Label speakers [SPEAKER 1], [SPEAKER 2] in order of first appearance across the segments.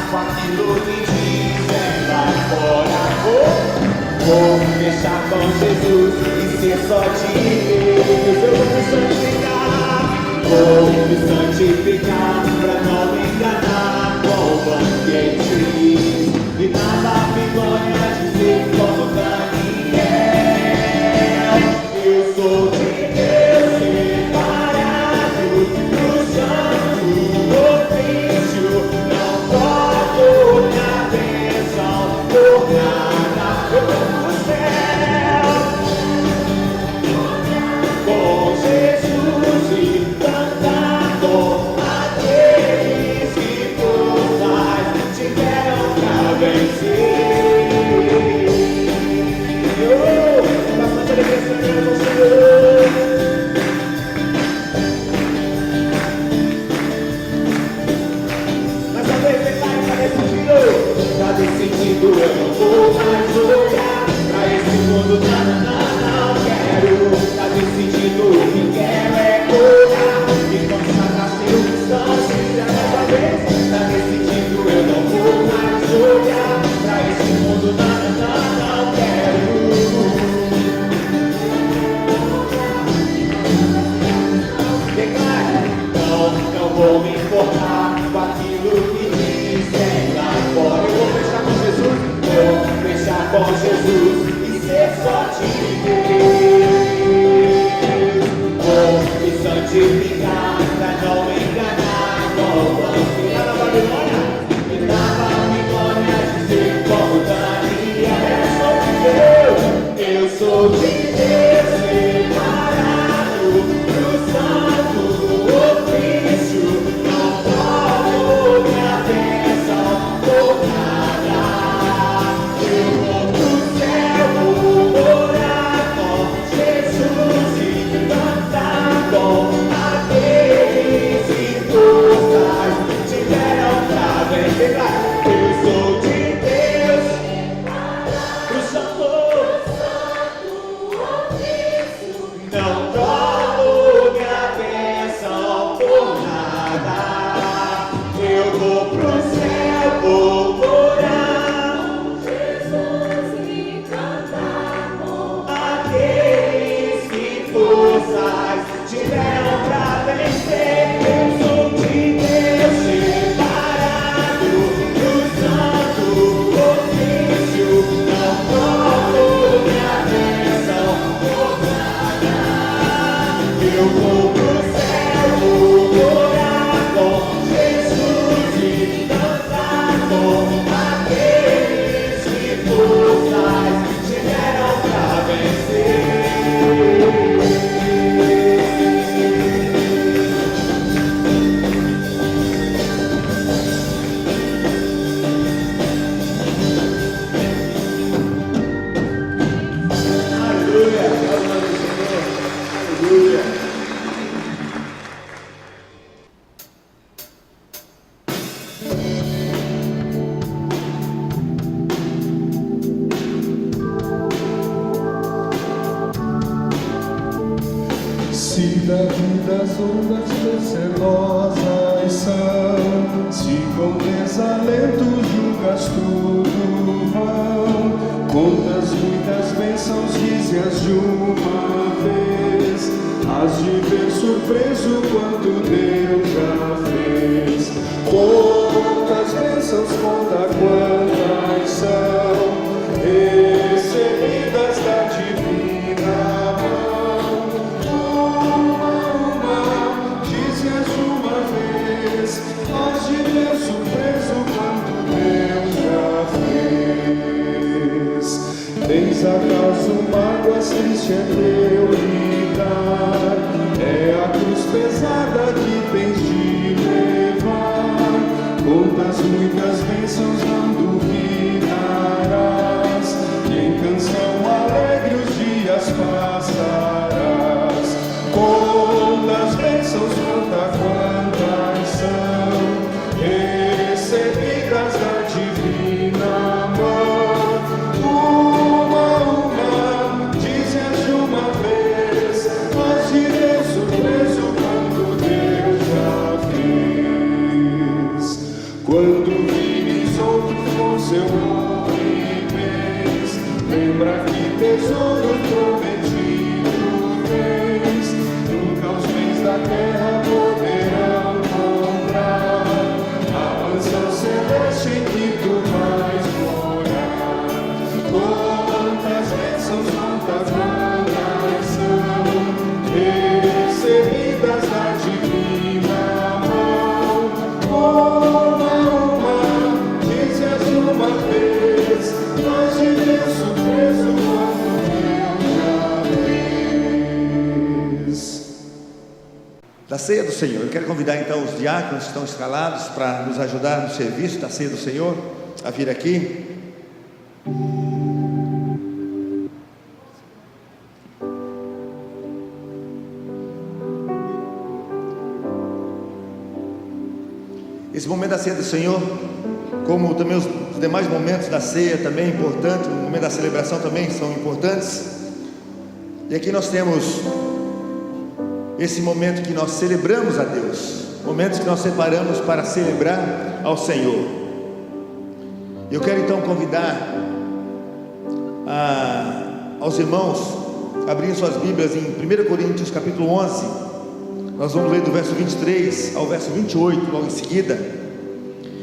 [SPEAKER 1] com aquilo que dizem lá fora. Vou fechar com Jesus e ser só de Deus. Eu vou me santificar, pra não me enganar com banquetes. E nada vergonha dizer como Daniel. Eu sou de Deus separado do santo ofício. Não troco minha bênção por nada. Eu vou pro céu com Jesus e cantando aqueles que forças tiveram pra vencer. Bastante alegria, Senhor, ao Senhor. Mais uma vez, vem lá e tá decidido. Tá decidido, eu não vou mais olhar pra esse mundo, não quero. Tá decidido, o que quero é curar e consagrar circunstâncias. Mais uma vez, tá decidido, eu não vou mais olhar pra esse mundo, não quero. Declara, não vou me importar com aquilo que dizem lá fora. Eu vou fechar com Jesus, vou fechar com Jesus e ser só de Deus. Vou me santificar pra não me enganar com o banqueiro da Babilônia. E na Babilônia dizer como Daniel. Eu sou de Deus separado do santo ofício. Não troco minha bênção por nada. Eu vou pro céu, vou morar com Jesus e cantar com aqueles que forças tiveram pra vencer. Eu sou de Deus pro santo. Não troco minha bênção por nada. Eu vou pro céu, vou morar
[SPEAKER 2] Jesus e cantar com
[SPEAKER 1] aqueles que forças tiveram pra vencer. Eu sou de Deus separado do santo ofício. Não troco minha bênção por nada. Eu vou pro céu, vou morar com Jesus e cantar com aqueles que forças tiveram pra vencer. Aleluia, glória ao Senhor. Aleluia.
[SPEAKER 3] Se da vida as ondas vecelosas são, se com desalento julgas tudo vão, contas muitas bênçãos, dizes de uma vez, has de ver surpreso quanto Deus já fez. Quantas bênçãos, conta quantas são, recebidas da divina mão. Uma, dizes de uma vez, has de ver surpreso quanto Deus já fez. Tens acaso mágoas, triste é teu lidar, é a cruz pesada que tens de levar. Contas muitas bênçãos, não duvidarás, e em canção alegre os dias passarás. Contas bênçãos, conta quantas são, recebidas da divina mão. Uma, dizes de uma vez, mas de Deus surpreso quanto Deus já fez. Quando vires outros com seu ouro e bens. Lembra que tesouro prometido tens. Nunca os bens da terra poderão comprar a mansão celeste em que tu vais morar. Quantas bênçãos, quantas glórias são recebidas da divina mão. Uma a uma, dize-as uma vez, mas de Deus surpreso quanto eu já fiz.
[SPEAKER 4] Da ceia do Senhor. Eu quero convidar então os diáconos que estão escalados para nos ajudar no serviço da ceia do Senhor a vir aqui. Esse momento da ceia do Senhor, como também os demais momentos da ceia, também é importante, o momento da celebração também são importantes. E aqui nós temos esse momento que nós celebramos a Deus, momentos que nós separamos para celebrar ao Senhor. Eu quero então convidar aos irmãos a abrirem suas Bíblias em 1 Coríntios capítulo 11. Nós vamos ler do verso 23 ao verso 28 logo em seguida,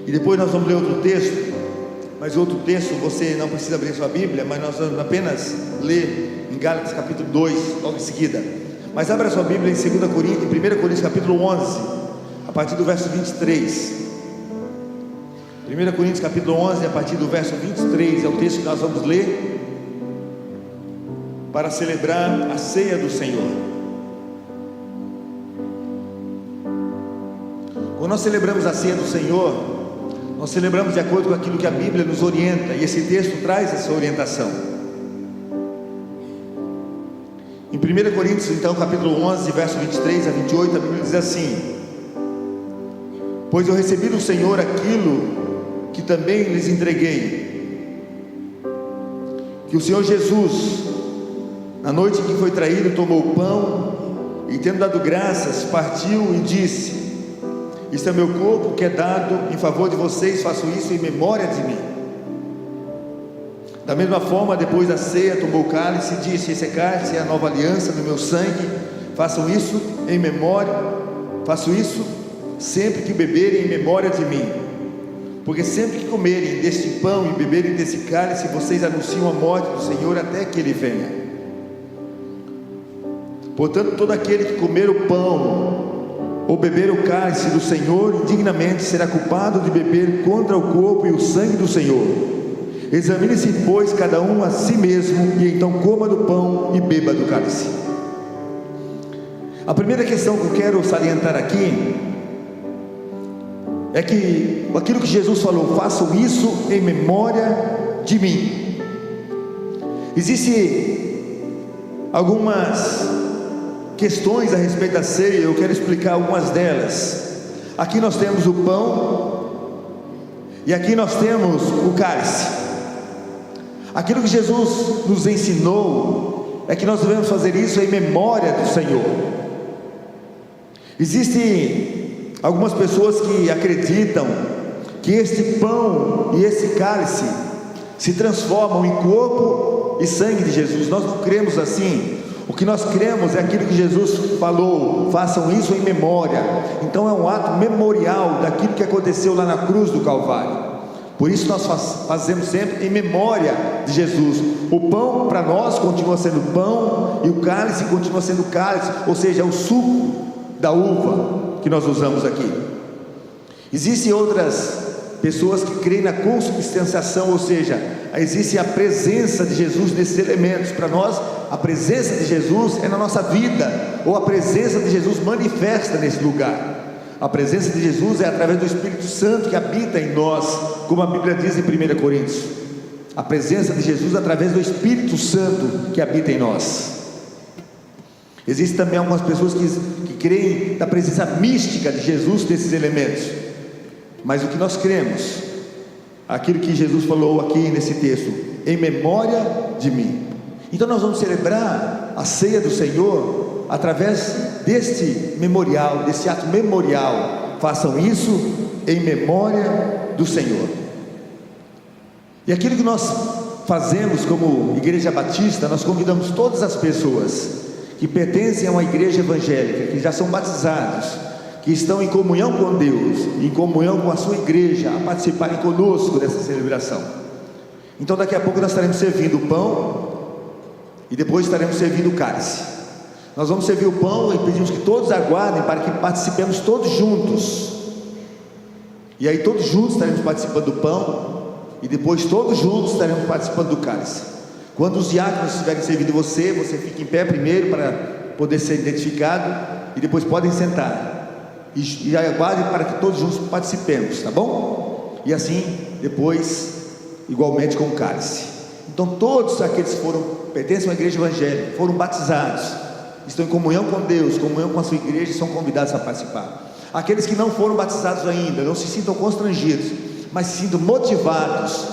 [SPEAKER 4] e depois nós vamos ler outro texto, mas outro texto você não precisa abrir sua Bíblia, mas nós vamos apenas ler em Gálatas capítulo 2 logo em seguida. Mas abra sua Bíblia em 1 Coríntios capítulo 11, a partir do verso 23. 1 Coríntios capítulo 11, a partir do verso 23, é o texto que nós vamos ler para celebrar a ceia do Senhor. Quando nós celebramos a ceia do Senhor, nós celebramos de acordo com aquilo que a Bíblia nos orienta, e esse texto traz essa orientação. Em 1 Coríntios, então, capítulo 11, verso 23 a 28, a Bíblia diz assim: pois eu recebi do Senhor aquilo que também lhes entreguei, que o Senhor Jesus, na noite em que foi traído, tomou o pão, e tendo dado graças, partiu e disse: este é meu corpo que é dado em favor de vocês, façam isso em memória de mim. Da mesma forma, depois da ceia, tomou o cálice e disse: esse cálice é a nova aliança no meu sangue, façam isso em memória, façam isso sempre que beberem em memória de mim, porque sempre que comerem deste pão e beberem desse cálice, vocês anunciam a morte do Senhor até que Ele venha. Portanto, todo aquele que comer o pão ou beber o cálice do Senhor indignamente será culpado de beber contra o corpo e o sangue do Senhor. Examine-se, pois, cada um a si mesmo, e então coma do pão e beba do cálice. A primeira questão que eu quero salientar aqui é que aquilo que Jesus falou: façam isso em memória de mim. Existem algumas questões a respeito da ceia, eu quero explicar algumas delas. Aqui nós temos o pão e aqui nós temos o cálice. Aquilo que Jesus nos ensinou é que nós devemos fazer isso em memória do Senhor. Existem algumas pessoas que acreditam que este pão e esse cálice se transformam em corpo e sangue de Jesus. Nós não cremos assim. O que nós cremos é aquilo que Jesus falou: façam isso em memória. Então é um ato memorial daquilo que aconteceu lá na cruz do Calvário. Por isso nós fazemos sempre em memória de Jesus. O pão para nós continua sendo pão, e o cálice continua sendo cálice, ou seja, é o suco da uva que nós usamos aqui. Existem outras pessoas que creem na consubstanciação, ou seja, existe a presença de Jesus nesses elementos. Para nós, a presença de Jesus é na nossa vida, ou a presença de Jesus manifesta nesse lugar. A presença de Jesus é através do Espírito Santo que habita em nós, como a Bíblia diz em 1 Coríntios. A presença de Jesus é através do Espírito Santo que habita em nós. Existem também algumas pessoas que creem na presença mística de Jesus nesses elementos. Mas o que nós cremos, aquilo que Jesus falou aqui nesse texto: em memória de mim. Então nós vamos celebrar a ceia do Senhor através deste memorial, desse ato memorial. Façam isso em memória do Senhor. E aquilo que nós fazemos como Igreja Batista, nós convidamos todas as pessoas que pertencem a uma igreja evangélica, que já são batizados, que estão em comunhão com Deus, em comunhão com a sua igreja, a participarem conosco dessa celebração. Então daqui a pouco nós estaremos servindo o pão e depois estaremos servindo o cálice. Nós vamos servir o pão e pedimos que todos aguardem para que participemos todos juntos. E aí todos juntos estaremos participando do pão e depois todos juntos estaremos participando do cálice. Quando os diáconos estiverem servindo você, você fica em pé primeiro para poder ser identificado e depois podem sentar. E aguardem para que todos juntos participemos, tá bom? E assim, depois, igualmente com o cálice. Então todos aqueles que pertencem a uma igreja evangélica, foram batizados, estão em comunhão com Deus, comunhão com a sua igreja, são convidados a participar. Aqueles que não foram batizados ainda, não se sintam constrangidos, mas se sintam motivados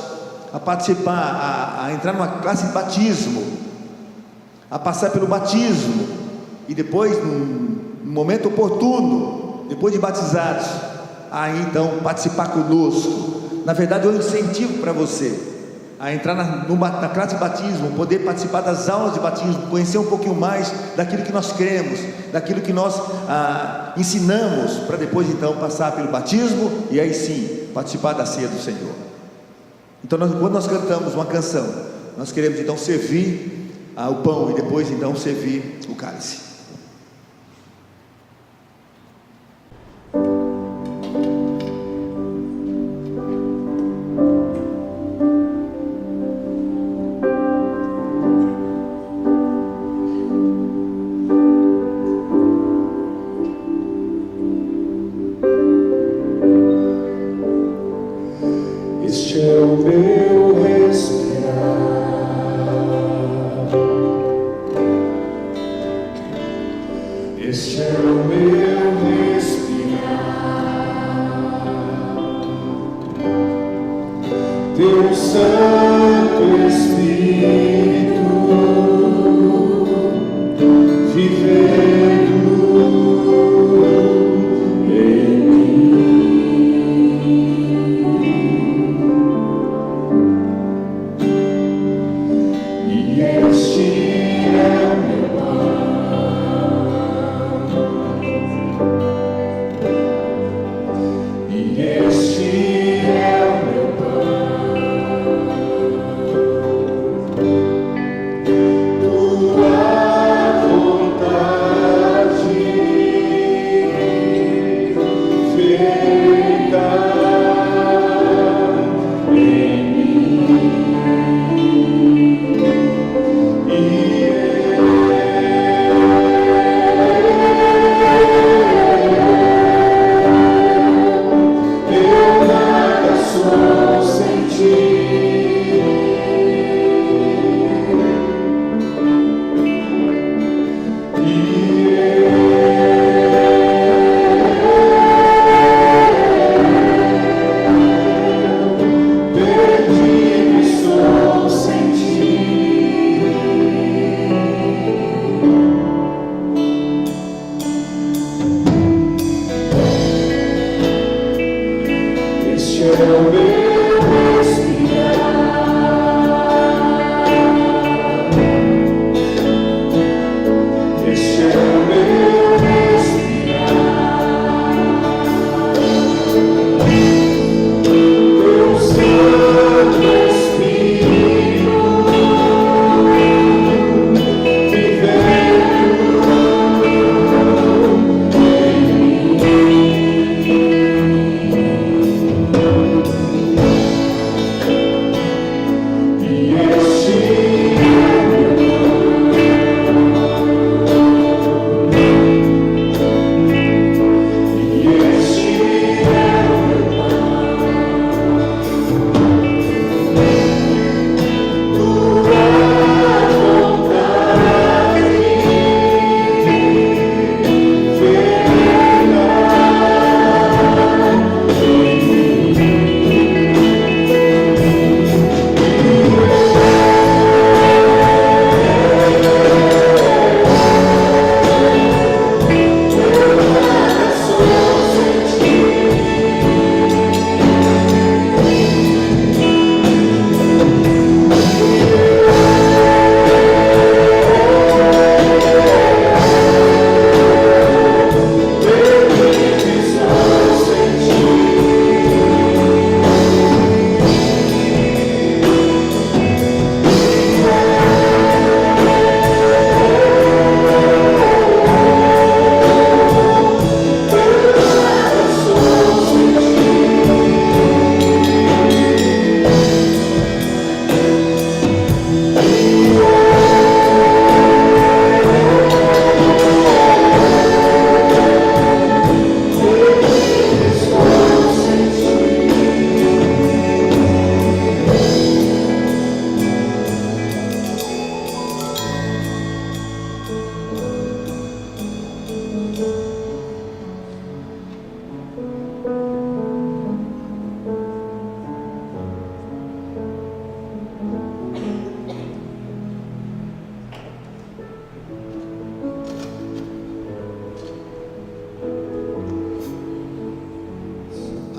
[SPEAKER 4] a participar, a entrar numa classe de batismo, a passar pelo batismo, e depois, num momento oportuno, depois de batizados, aí então participar conosco. Na verdade, eu incentivo para você a entrar na classe de batismo, poder participar das aulas de batismo, conhecer um pouquinho mais daquilo que nós cremos, daquilo que nós ensinamos, para depois então passar pelo batismo e aí sim participar da ceia do Senhor. Então quando nós cantamos uma canção, nós queremos então servir o pão e depois então servir o cálice.
[SPEAKER 3] Este é o meu respirar, este é o meu respirar, Teu Santo Espírito vivendo em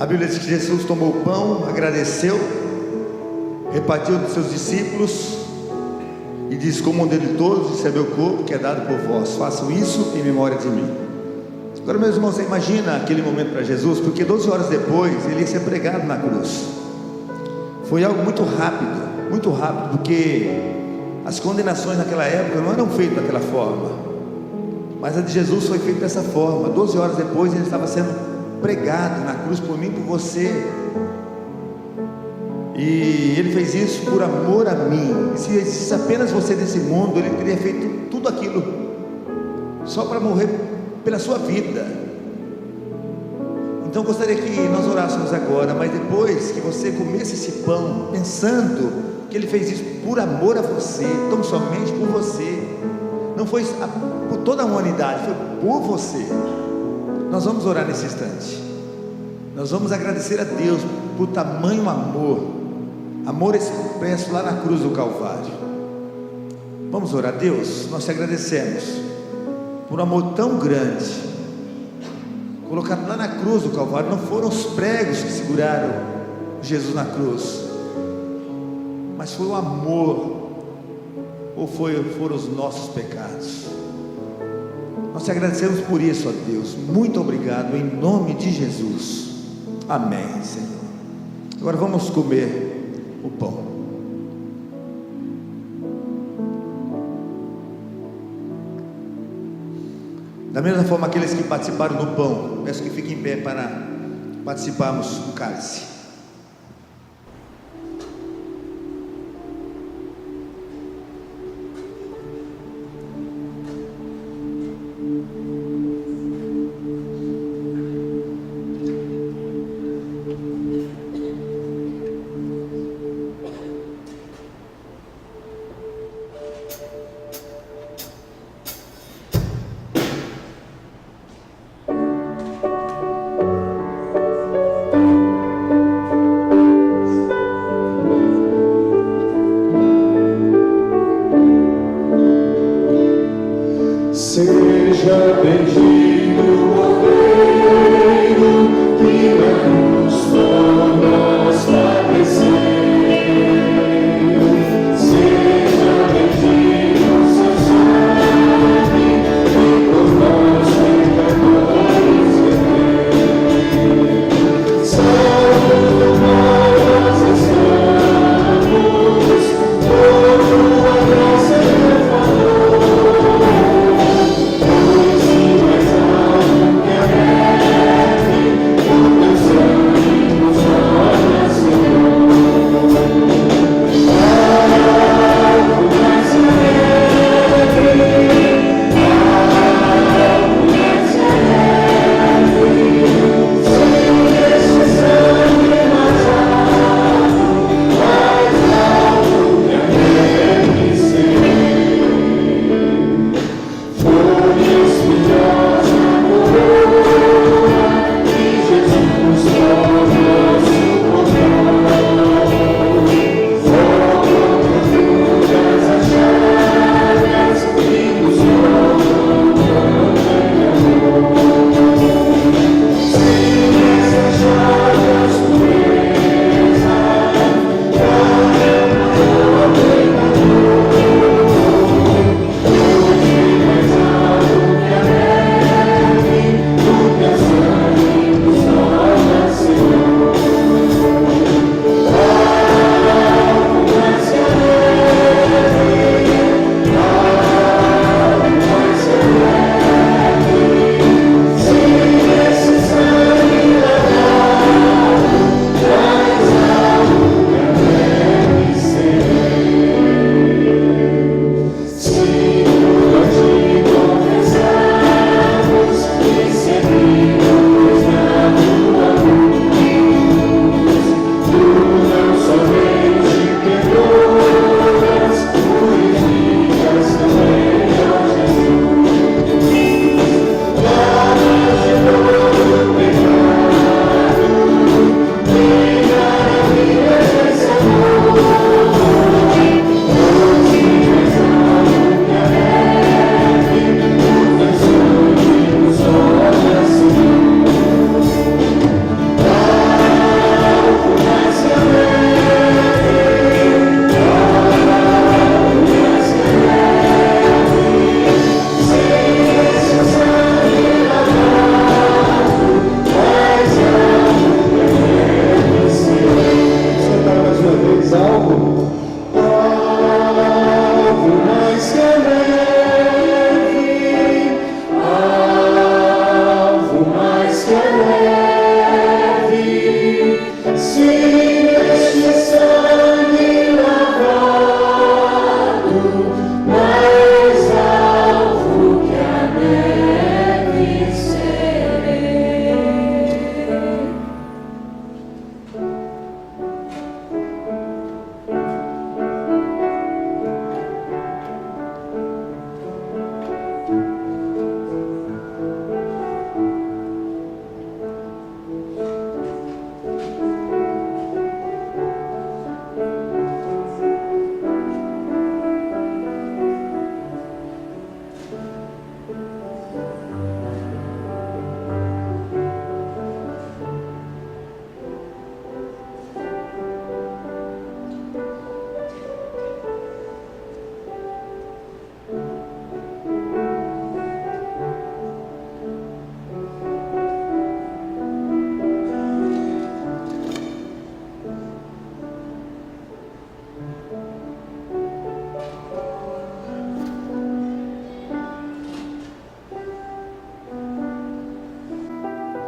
[SPEAKER 4] A Bíblia diz que Jesus tomou o pão, agradeceu, repartiu dos seus discípulos e diz: comam dele todos, isso é meu corpo que é dado por vós, façam isso em memória de mim. Agora, meus irmãos, você imagina aquele momento para Jesus, porque 12 horas depois ele ia ser pregado na cruz. Foi algo muito rápido, porque as condenações naquela época não eram feitas daquela forma, mas a de Jesus foi feita dessa forma. 12 horas depois ele estava sendo pregado na cruz por mim, por você, e ele fez isso por amor a mim. E se existisse apenas você nesse mundo, ele teria feito tudo aquilo só para morrer pela sua vida. Então gostaria que nós orássemos agora, mas depois que você comesse esse pão, pensando que ele fez isso por amor a você, tão somente por você, não foi por toda a humanidade, foi por você. Nós vamos orar nesse instante, nós vamos agradecer a Deus por tamanho amor expresso lá na cruz do Calvário. Vamos orar. Deus, nós te agradecemos por um amor tão grande, colocado lá na cruz do Calvário. Não foram os pregos que seguraram Jesus na cruz, mas foi o amor, ou foram os nossos pecados. Nós te agradecemos por isso, ó Deus. Muito obrigado, em nome de Jesus. Amém, Senhor. Agora vamos comer o pão. Da mesma forma, aqueles que participaram do pão, peço que fiquem em pé para participarmos do cálice.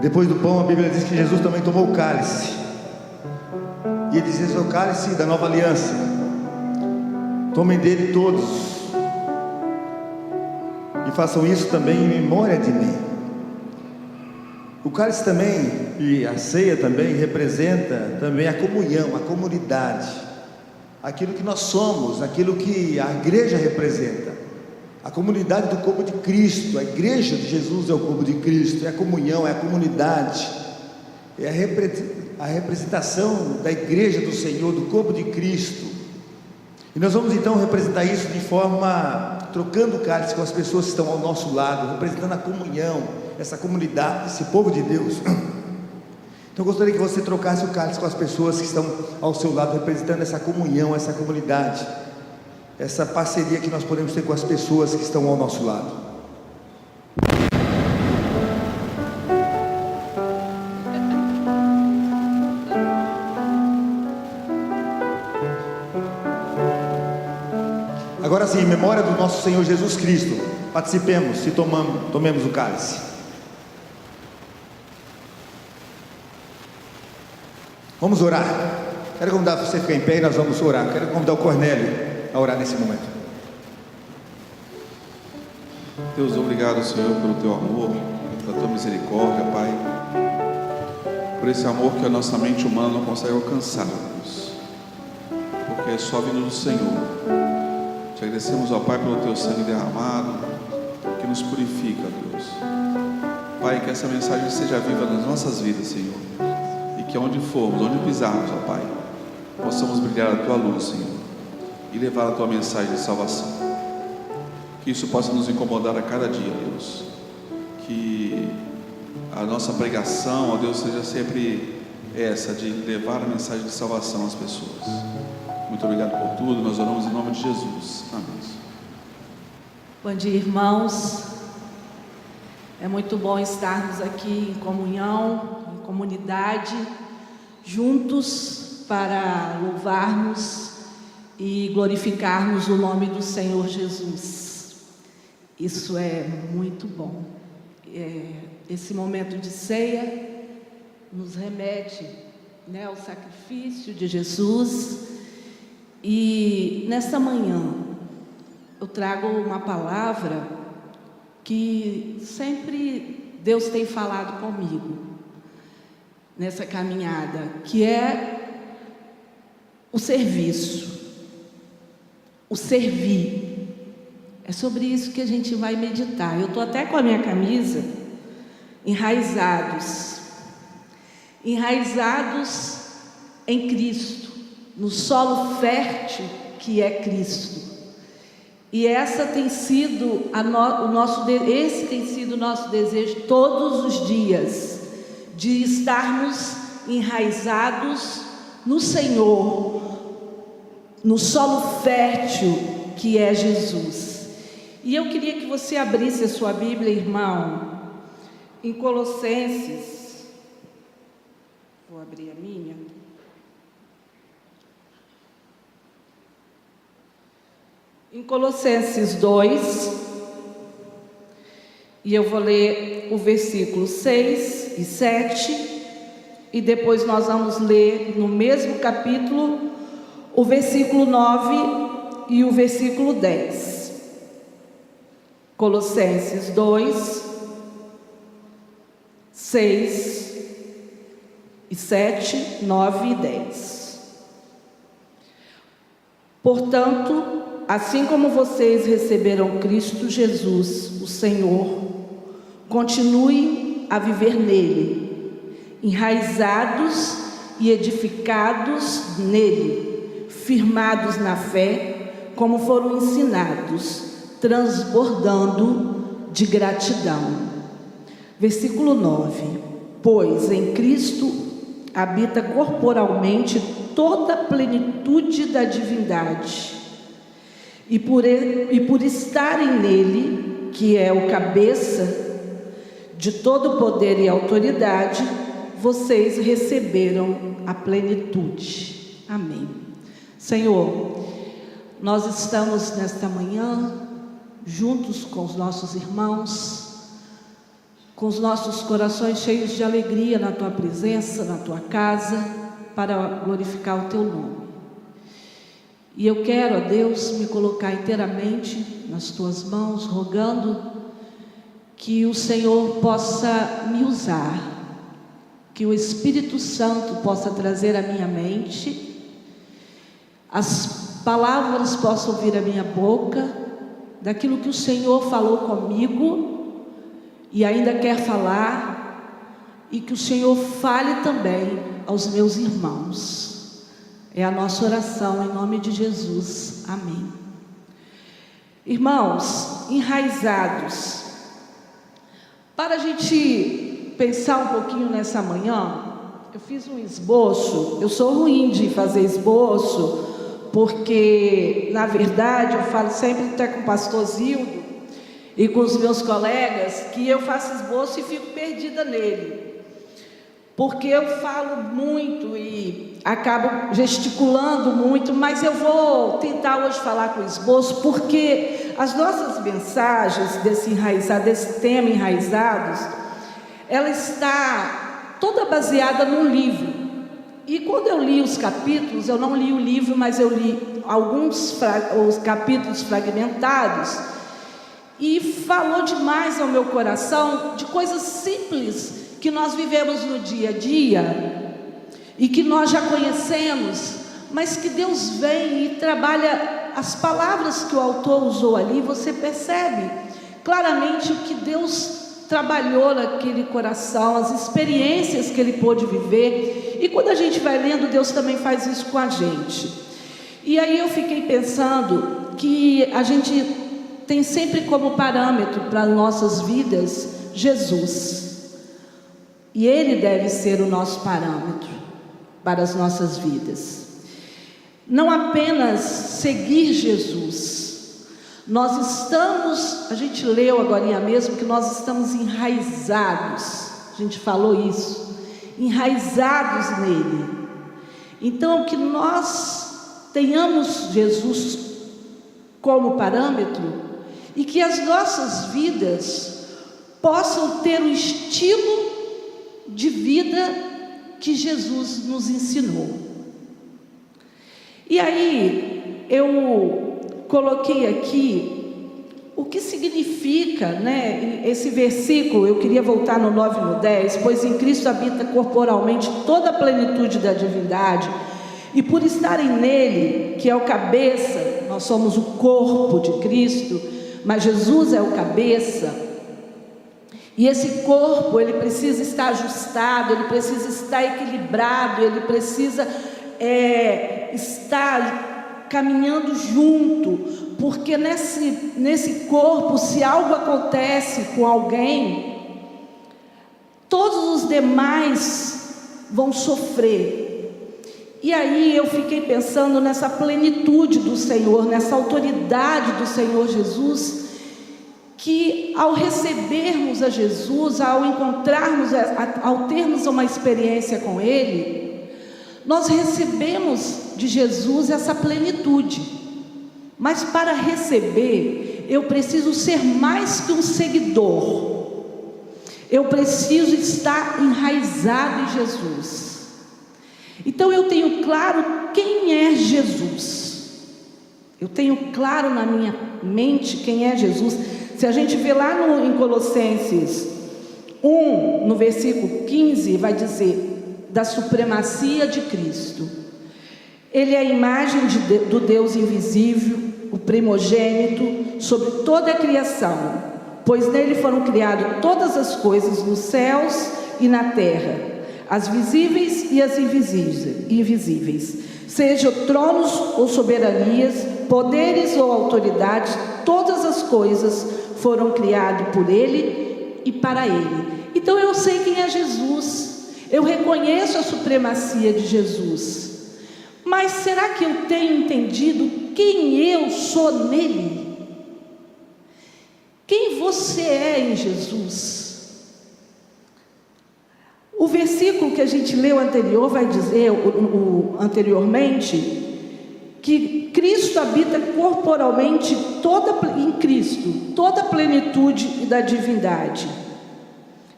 [SPEAKER 4] Depois do pão, a Bíblia diz que Jesus também tomou o cálice. E ele diz: esse é o cálice da nova aliança. Tomem dele todos, e façam isso também em memória de mim. O cálice também, e a ceia também, representa também a comunhão, a comunidade, aquilo que nós somos, aquilo que a igreja representa, a comunidade do corpo de Cristo. A igreja de Jesus é o corpo de Cristo, é a comunhão, é a comunidade, é a representação da igreja do Senhor, do corpo de Cristo. E nós vamos então representar isso de forma, trocando o cálice com as pessoas que estão ao nosso lado, representando a comunhão, essa comunidade, esse povo de Deus. Então eu gostaria que você trocasse o cálice com as pessoas que estão ao seu lado, representando essa comunhão, essa comunidade, essa parceria que nós podemos ter com as pessoas que estão ao nosso lado. Agora sim, em memória do nosso Senhor Jesus Cristo, participemos e tomemos o cálice. Vamos orar. Quero convidar você a ficar em pé e nós vamos orar. Quero convidar o Cornélio a orar nesse momento.
[SPEAKER 3] Deus, obrigado, Senhor, pelo teu amor, pela tua misericórdia, Pai, por esse amor que a nossa mente humana não consegue alcançar, Deus, porque é só vindo do Senhor. Te agradecemos, ó Pai, pelo teu sangue derramado, que nos purifica, Deus. Pai, que essa mensagem seja viva nas nossas vidas, Senhor, e que onde formos, onde pisarmos, ó Pai, possamos brilhar a tua luz, Senhor, e levar a tua mensagem de salvação. Que isso possa nos incomodar a cada dia, Deus. Que a nossa pregação, ó Deus, seja sempre essa, de levar a mensagem de salvação às pessoas. Muito obrigado por tudo, nós oramos em nome de Jesus. Amém.
[SPEAKER 2] Bom dia, irmãos. É muito bom estarmos aqui em comunhão, em comunidade, juntos para louvarmos e glorificarmos o nome do Senhor Jesus. Isso é muito bom. Esse momento de ceia nos remete, né, ao sacrifício de Jesus. E nesta manhã eu trago uma palavra que sempre Deus tem falado comigo nessa caminhada, que é o serviço, o servir. É sobre isso que a gente vai meditar. Eu estou até com a minha camisa enraizados em Cristo, no solo fértil que é Cristo. E essa tem sido esse tem sido o nosso desejo todos os dias, de estarmos enraizados no Senhor, no solo fértil que é Jesus. E eu queria que você abrisse a sua Bíblia, irmão, em Colossenses. Vou abrir a minha. Em Colossenses 2, e eu vou ler o versículo 6 e 7, e depois nós vamos ler no mesmo capítulo o versículo 9 e o versículo 10. Colossenses 2, 6 e 7, 9 e 10. Portanto, assim como vocês receberam Cristo Jesus, o Senhor, continuem a viver nele, enraizados e edificados nele, firmados na fé, como foram ensinados, transbordando de gratidão. Versículo 9: pois em Cristo habita corporalmente toda a plenitude da divindade, e por estarem nele, que é o cabeça de todo poder e autoridade, vocês receberam a plenitude. Amém. Senhor, nós estamos nesta manhã juntos com os nossos irmãos com os nossos corações cheios de alegria na Tua presença, na Tua casa, para glorificar o Teu nome. E eu quero, ó Deus, me colocar inteiramente nas Tuas mãos, rogando que o Senhor possa me usar, que o Espírito Santo possa trazer à minha mente, as palavras possam vir à minha boca, daquilo que o Senhor falou comigo e ainda quer falar, e que o Senhor fale também aos meus irmãos. É a nossa oração em nome de Jesus. Amém. Irmãos, enraizados. Para a gente pensar um pouquinho nessa manhã, eu fiz um esboço. Eu sou ruim de fazer esboço, porque, na verdade, eu falo sempre até com o pastor Zildo e com os meus colegas, que eu faço esboço e fico perdida nele. Porque eu falo muito e acabo gesticulando muito, mas eu vou tentar hoje falar com esboço, porque as nossas mensagens desse tema Enraizados, ela está toda baseada num livro. E quando eu li os capítulos, eu não li o livro, mas eu li os capítulos fragmentados, e falou demais ao meu coração de coisas simples que nós vivemos no dia a dia e que nós já conhecemos, mas que Deus vem e trabalha as palavras que o autor usou ali. Você percebe claramente o que Deus trabalhou naquele coração, as experiências que ele pôde viver. E quando a gente vai lendo, Deus também faz isso com a gente. E aí eu fiquei pensando que a gente tem sempre como parâmetro para nossas vidas Jesus. E Ele deve ser o nosso parâmetro para as nossas vidas. Não apenas seguir Jesus. A gente leu agora mesmo que nós estamos enraizados. A gente falou isso. Enraizados nele. Então, que nós tenhamos Jesus como parâmetro e que as nossas vidas possam ter o estilo de vida que Jesus nos ensinou. E aí eu coloquei aqui o que significa, né, esse versículo. Eu queria voltar no 9 e no 10. Pois em Cristo habita corporalmente toda a plenitude da divindade, e por estarem nele, que é o cabeça, nós somos o corpo de Cristo, mas Jesus é o cabeça. E esse corpo, ele precisa estar ajustado, ele precisa estar equilibrado, ele precisa estar caminhando junto, porque nesse corpo, se algo acontece com alguém, todos os demais vão sofrer. E aí eu fiquei pensando nessa plenitude do Senhor, nessa autoridade do Senhor Jesus, que ao recebermos a Jesus, ao encontrarmos, ao termos uma experiência com Ele, nós recebemos de Jesus essa plenitude. Mas para receber, eu preciso ser mais que um seguidor. Eu preciso estar enraizado em Jesus. Então eu tenho claro quem é Jesus. Eu tenho claro na minha mente quem é Jesus. Se a gente vê lá em Colossenses 1, no versículo 15, vai dizer da supremacia de Cristo. Ele é a imagem do Deus invisível, o primogênito sobre toda a criação, pois nele foram criadas todas as coisas nos céus e na terra, as visíveis e as invisíveis, sejam tronos ou soberanias, poderes ou autoridades, todas as coisas foram criadas por Ele e para Ele. Então eu sei quem é Jesus, eu reconheço a supremacia de Jesus, mas será que eu tenho entendido quem eu sou nele? Quem você é em Jesus? O versículo que a gente leu anterior vai dizer, anteriormente, que Cristo habita corporalmente em Cristo, toda a plenitude da divindade.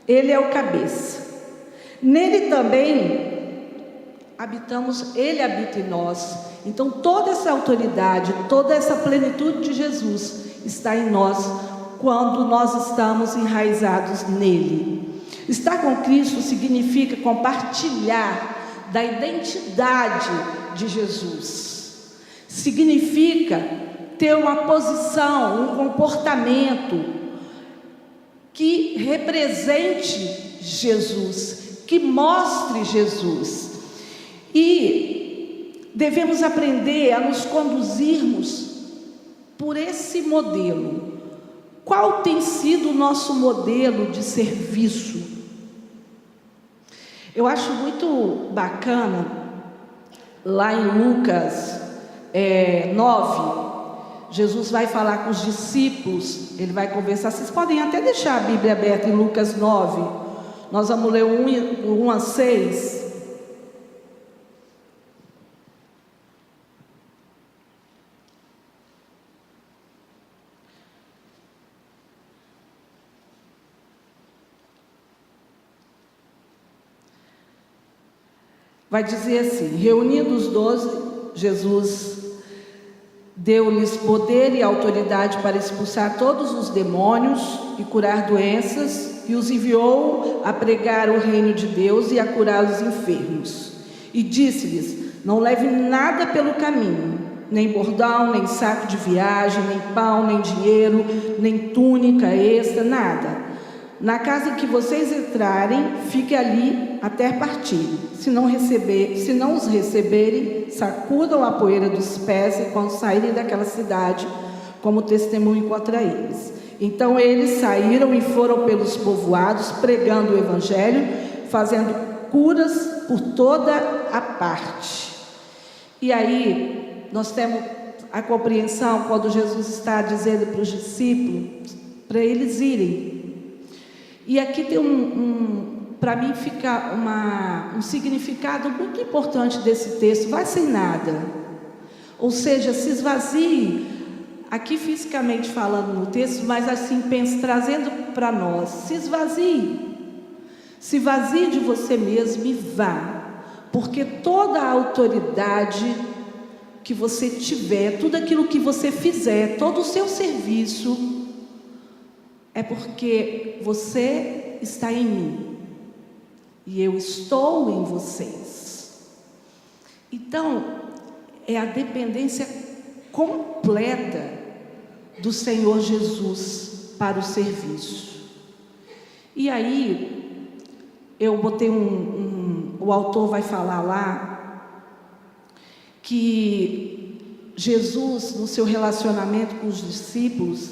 [SPEAKER 2] Ele é o cabeça. Nele também habitamos, Ele habita em nós. Então toda essa autoridade, toda essa plenitude de Jesus está em nós quando nós estamos enraizados nele. Estar com Cristo significa compartilhar da identidade de Jesus. Significa ter uma posição, um comportamento que represente Jesus, que mostre Jesus. E devemos aprender a nos conduzirmos por esse modelo. Qual tem sido o nosso modelo de serviço? Eu acho muito bacana, lá em Lucas 9, Jesus vai falar com os discípulos, ele vai conversar. Vocês podem até deixar a Bíblia aberta em Lucas 9, nós vamos ler o 1 a 6. Vai dizer assim: reunindo os 12, Jesus deu-lhes poder e autoridade para expulsar todos os demônios e curar doenças, e os enviou a pregar o reino de Deus e a curar os enfermos. E disse-lhes: não leve nada pelo caminho, nem bordão, nem saco de viagem, nem pão, nem dinheiro, nem túnica extra, nada. Na casa em que vocês entrarem, fique ali até partirem. Se não os receberem, sacudam a poeira dos pés enquanto saírem daquela cidade, como testemunho contra eles. Então eles saíram e foram pelos povoados, pregando o evangelho, fazendo curas por toda a parte. E aí nós temos a compreensão quando Jesus está dizendo para os discípulos para eles irem. E aqui tem para mim fica um significado muito importante desse texto: vai sem nada. Ou seja, se esvazie, aqui fisicamente falando no texto, mas assim trazendo para nós: se esvazie. Se vazie de você mesmo e vá. Porque toda a autoridade que você tiver, tudo aquilo que você fizer, todo o seu serviço, é porque você está em mim e eu estou em vocês. Então, é a dependência completa do Senhor Jesus para o serviço. E aí, eu botei o autor vai falar lá, que Jesus, no seu relacionamento com os discípulos,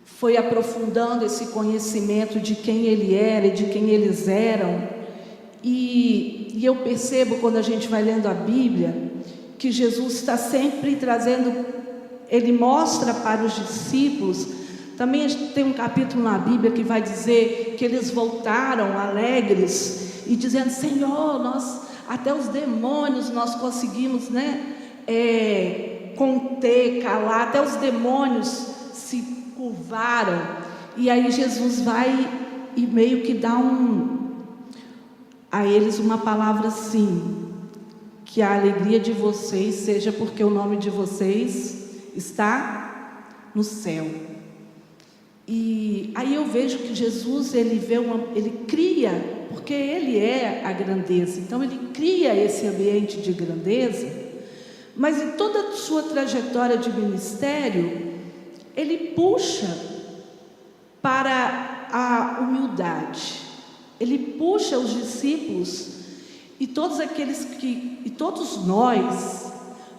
[SPEAKER 2] foi aprofundando esse conhecimento de quem ele era e de quem eles eram. E eu percebo, quando a gente vai lendo a Bíblia, que Jesus está sempre trazendo, ele mostra para os discípulos. Também tem um capítulo na Bíblia que vai dizer que eles voltaram alegres e dizendo: Senhor, nós, até os demônios nós conseguimos, conter, calar, até os demônios se curvaram. E aí Jesus vai e meio que dá a eles uma palavra assim: que a alegria de vocês seja porque o nome de vocês está no céu. E aí eu vejo que Jesus, ele cria, porque ele é a grandeza, então ele cria esse ambiente de grandeza, mas em toda a sua trajetória de ministério, ele puxa para a humildade, ele puxa os discípulos e todos nós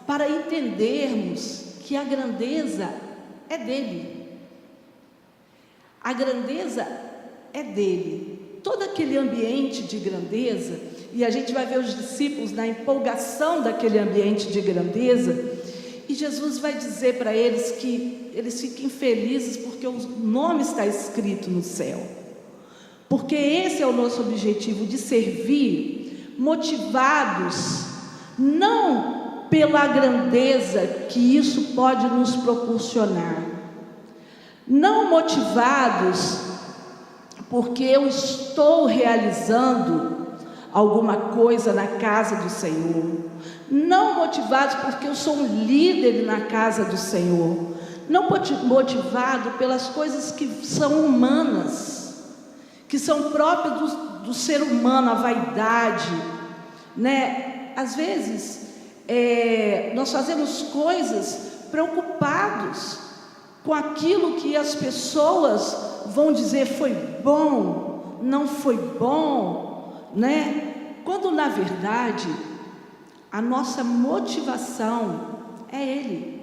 [SPEAKER 2] para entendermos que a grandeza é dele. A grandeza é dele. Todo aquele ambiente de grandeza, e a gente vai ver os discípulos na empolgação daquele ambiente de grandeza, e Jesus vai dizer para eles que eles fiquem felizes porque o nome está escrito no céu. Porque esse é o nosso objetivo, de servir, motivados não pela grandeza que isso pode nos proporcionar, não motivados porque eu estou realizando alguma coisa na casa do Senhor, não motivado porque eu sou um líder na casa do Senhor, não motivado pelas coisas que são humanas, que são próprias do ser humano, a vaidade, né? Às vezes nós fazemos coisas preocupados com aquilo que as pessoas vão dizer foi bom, não foi bom, né? Quando na verdade a nossa motivação é Ele,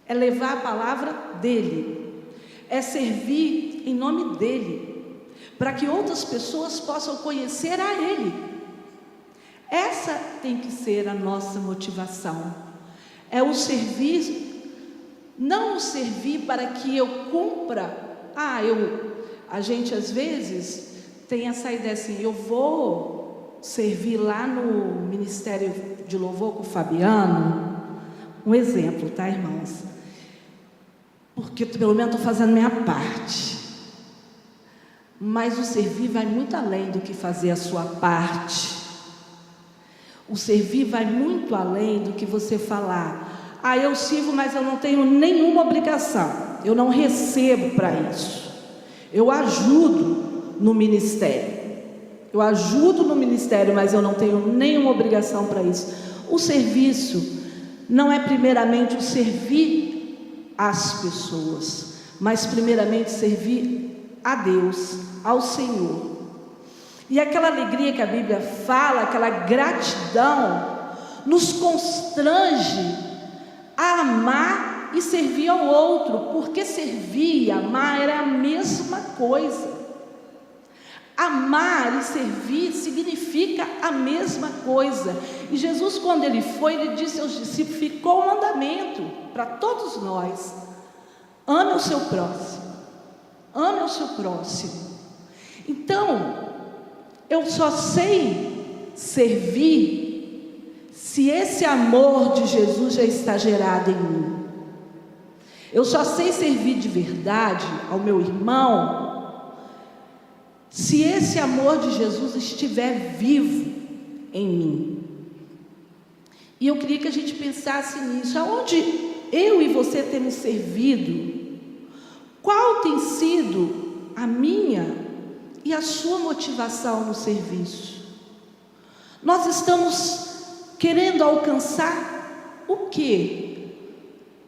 [SPEAKER 2] é levar a palavra dEle, é servir em nome dEle, para que outras pessoas possam conhecer a Ele. Essa tem que ser a nossa motivação, é o servir, não o servir para que eu cumpra. A gente às vezes tem essa ideia assim, eu vou servir lá no Ministério de Louvor com o Fabiano, um exemplo, tá, irmãos? Porque pelo menos estou fazendo minha parte. Mas o servir vai muito além do que fazer a sua parte. O servir vai muito além do que você falar, eu sirvo, mas eu não tenho nenhuma obrigação, eu não recebo para isso, eu ajudo no ministério, mas eu não tenho nenhuma obrigação para isso. O serviço não é primeiramente o servir às pessoas, mas primeiramente servir a Deus, ao Senhor. E aquela alegria que a Bíblia fala, aquela gratidão, nos constrange a amar e servir ao outro, porque servir e amar era a mesma coisa. Amar e servir significa a mesma coisa. E Jesus, quando ele disse aos discípulos, ficou um mandamento para todos nós: ame o seu próximo, ame o seu próximo. Então, eu só sei servir se esse amor de Jesus já está gerado em mim. Eu só sei servir de verdade ao meu irmão se esse amor de Jesus estiver vivo em mim. E eu queria que a gente pensasse nisso. Aonde eu e você temos servido? Qual tem sido a minha e a sua motivação no serviço? Nós estamos querendo alcançar o que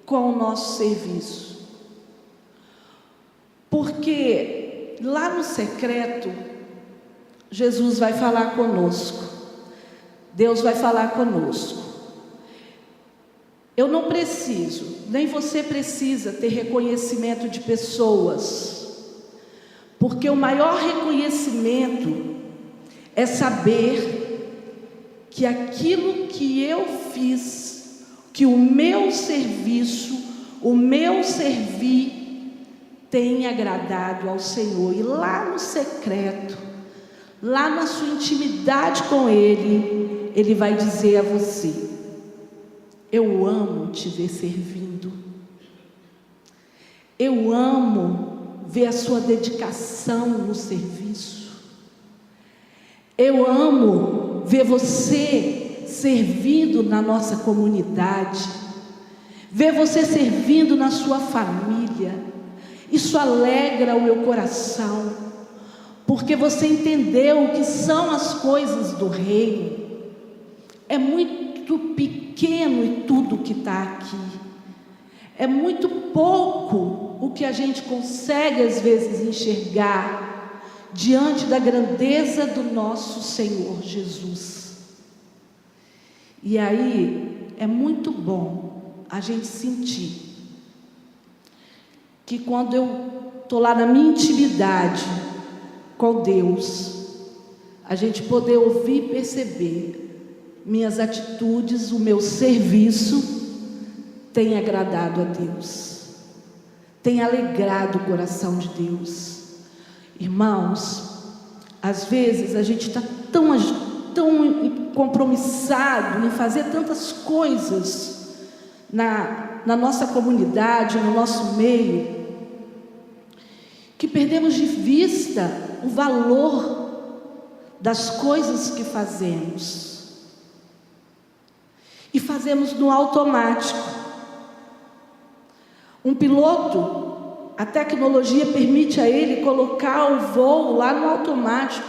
[SPEAKER 2] com o nosso serviço? Porque lá no secreto, Jesus vai falar conosco, Deus vai falar conosco. Eu não preciso, nem você precisa ter reconhecimento de pessoas, porque o maior reconhecimento é saber que aquilo que eu fiz, que o meu serviço, o meu servir tem agradado ao Senhor. E lá no secreto, lá na sua intimidade com Ele, Ele vai dizer a você: eu amo te ver servindo, eu amo ver a sua dedicação no serviço, eu amo ver você servindo na nossa comunidade, ver você servindo na sua família. Isso alegra o meu coração, porque você entendeu o que são as coisas do reino. É muito pequeno e tudo que está aqui, é muito pouco o que a gente consegue às vezes enxergar diante da grandeza do nosso Senhor Jesus. E aí é muito bom a gente sentir que quando eu estou lá na minha intimidade com Deus, a gente poder ouvir e perceber minhas atitudes, o meu serviço tem agradado a Deus, tem alegrado o coração de Deus. Irmãos, às vezes a gente está tão compromissado em fazer tantas coisas na nossa comunidade, no nosso meio, que perdemos de vista o valor das coisas que fazemos e fazemos no automático. Um piloto, a tecnologia permite a ele colocar o voo lá no automático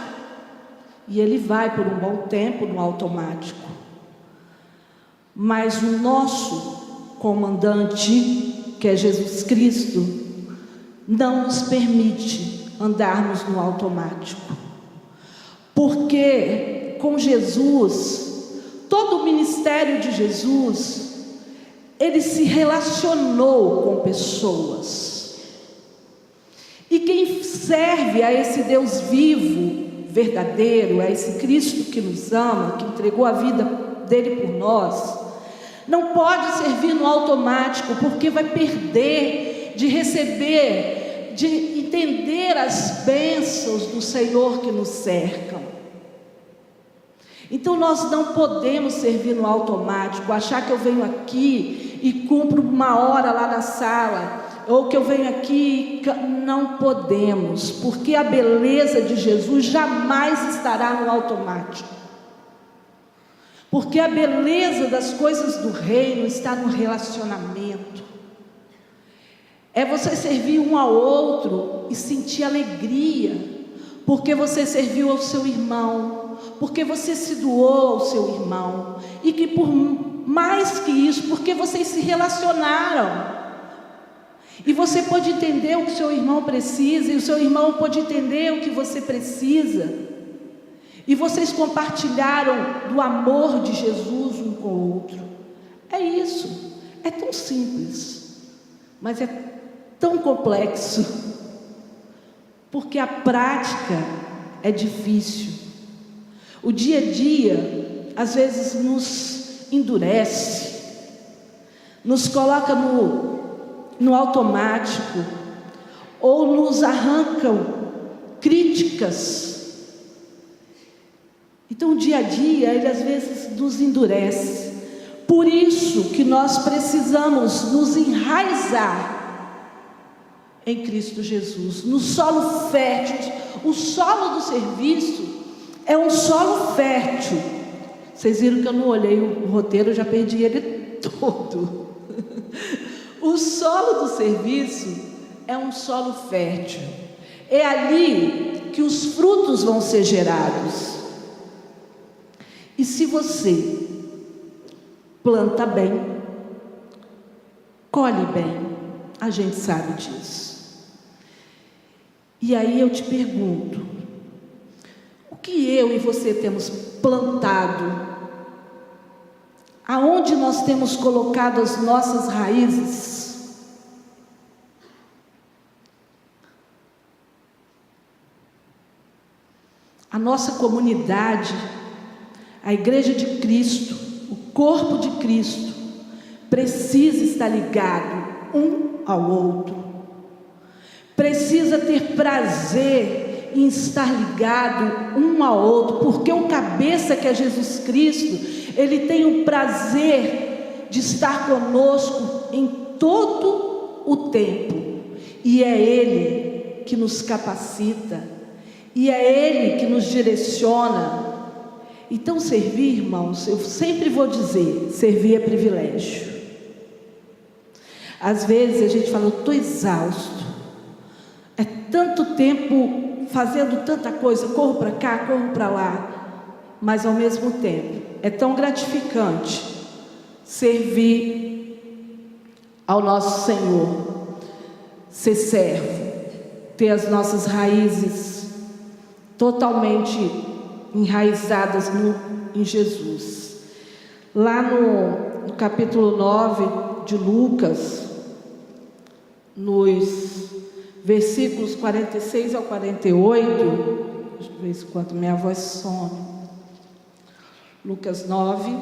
[SPEAKER 2] e ele vai por um bom tempo no automático. Mas o nosso comandante, que é Jesus Cristo, não nos permite andarmos no automático. Porque com Jesus, todo o ministério de Jesus, ele se relacionou com pessoas. E quem serve a esse Deus vivo, verdadeiro, a esse Cristo que nos ama, que entregou a vida dele por nós, não pode servir no automático, porque vai perder de receber, de entender as bênçãos do Senhor que nos cercam. Então nós não podemos servir no automático, achar que eu venho aqui e cumpro uma hora lá na sala, ou que eu venho aqui, não podemos, porque a beleza de Jesus jamais estará no automático. Porque a beleza das coisas do reino está no relacionamento. É você servir um ao outro e sentir alegria, porque você serviu ao seu irmão, porque você se doou ao seu irmão, e que por mais que isso, porque vocês se relacionaram. E você pode entender o que o seu irmão precisa, e o seu irmão pode entender o que você precisa. E vocês compartilharam do amor de Jesus um com o outro. É isso. É tão simples, mas é tão complexo. Porque a prática é difícil. O dia a dia, às vezes, nos endurece, nos coloca no automático, ou nos arrancam críticas. Então o dia a dia, ele às vezes nos endurece. Por isso que nós precisamos nos enraizar em Cristo Jesus, no solo fértil. O solo do serviço é um solo fértil. Vocês viram que eu não olhei o roteiro, eu já perdi ele todo. O solo do serviço é um solo fértil. É ali que os frutos vão ser gerados. E se você planta bem, colhe bem, a gente sabe disso. E aí eu te pergunto, o que eu e você temos plantado? Aonde nós temos colocado as nossas raízes? A nossa comunidade, a Igreja de Cristo, o corpo de Cristo, precisa estar ligado um ao outro. Precisa ter prazer em estar ligado um ao outro, porque o cabeça que é Jesus Cristo, ele tem o prazer de estar conosco em todo o tempo. E é Ele que nos capacita, e é Ele que nos direciona. Então servir, irmãos, eu sempre vou dizer, servir é privilégio. Às vezes a gente fala, eu estou exausto, é tanto tempo fazendo tanta coisa, corro para cá, corro para lá, mas ao mesmo tempo é tão gratificante servir ao nosso Senhor, ser servo, ter as nossas raízes totalmente enraizadas em Jesus. Lá no capítulo 9 de Lucas, nos versículos 46 ao 48, deixa eu ver se quanto minha voz some. Lucas 9.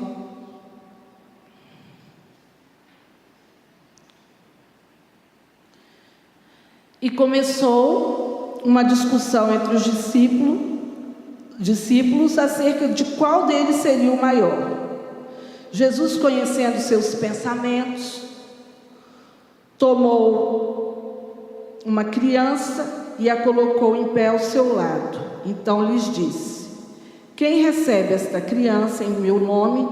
[SPEAKER 2] E começou uma discussão entre os discípulos acerca de qual deles seria o maior. Jesus, conhecendo seus pensamentos, tomou uma criança e a colocou em pé ao seu lado. Então lhes disse: quem recebe esta criança em meu nome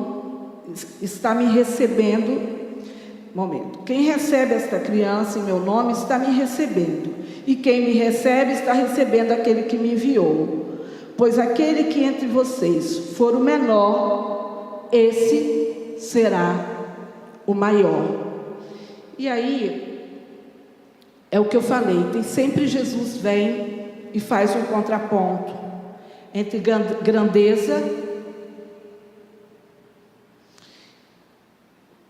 [SPEAKER 2] está me recebendo. Quem recebe esta criança em meu nome está me recebendo, e quem me recebe está recebendo aquele que me enviou. Pois aquele que entre vocês for o menor, esse será o maior. E aí, é o que eu falei, tem sempre Jesus vem e faz um contraponto entre grandeza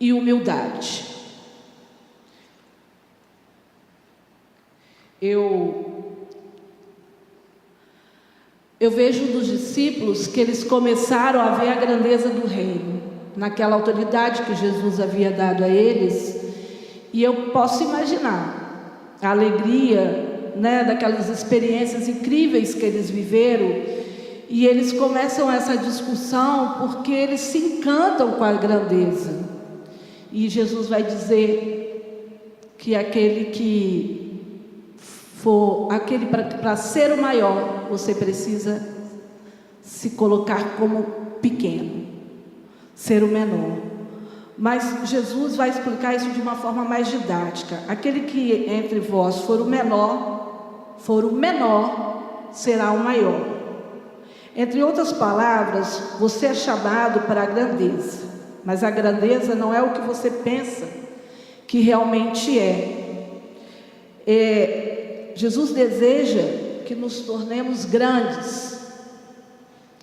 [SPEAKER 2] e humildade. Eu vejo dos discípulos que eles começaram a ver a grandeza do reino, naquela autoridade que Jesus havia dado a eles, e eu posso imaginar a alegria, né, daquelas experiências incríveis que eles viveram, e eles começam essa discussão porque eles se encantam com a grandeza, e Jesus vai dizer que aquele que para ser o maior, você precisa se colocar como pequeno, ser o menor. Mas Jesus vai explicar isso de uma forma mais didática. Aquele que entre vós for o menor, será o maior. Entre outras palavras, você é chamado para a grandeza, mas a grandeza não é o que você pensa que realmente Jesus deseja que nos tornemos grandes,